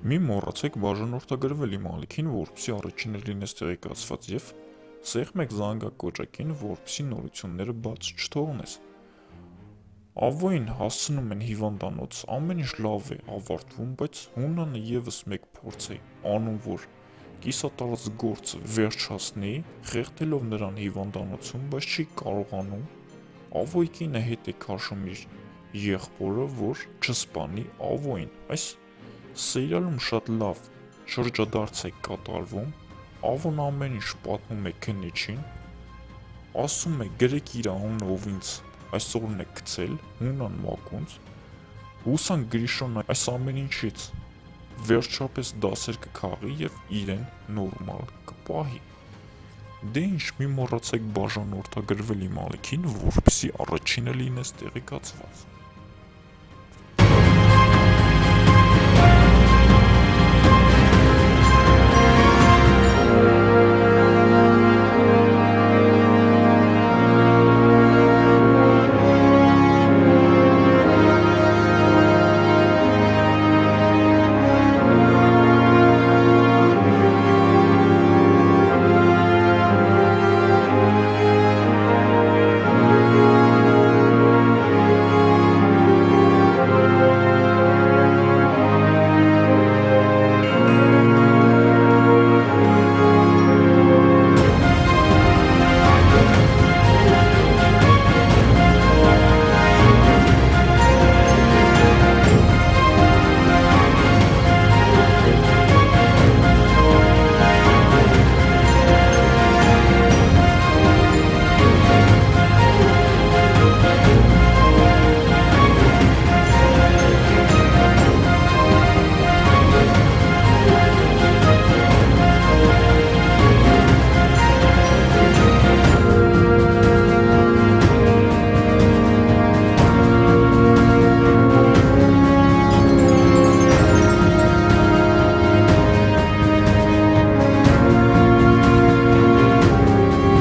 Մի մոռացեք բաժանորդագրվել իմ ալիքին, որպեսզի առաջինը լինես տեղեկացված և սեղմ եք զանգակոճակին, որպեսզի նորությունները բաց չթողնես։ Ավոյին հասցնում են հիվանդանոց, ամեն ինչ լավ է ավարտվում, բայց Հունանը ևս մեկ փորձ է անում, որ կիսատարած գործը վերջացնի, խեղդելով նրան հիվանդանոցում, բայց չի կարողանում։ Ավոյի կինը հետ է քաշում իր եղբորը, որ չսպանի Ավոյին։ Այս սերիալում շատ լավ շրջադարձ է կատարվում, Ավոն ամեն ինչ պատմում է քննիչին, ասում է գրեք իր անունը, ով ինձ այսօրն է գցել, Հունան մակունց, հուսանք Գրիշոն այս ամեն ինչից վերջապես դասեր կքաղի և իրեն նորմալ կպահի։ Դե ինչ, մի մոռացեք բաժանորդագրվել իմ ալիքին, որպեսզի առաջինը լինես տեղեկացված։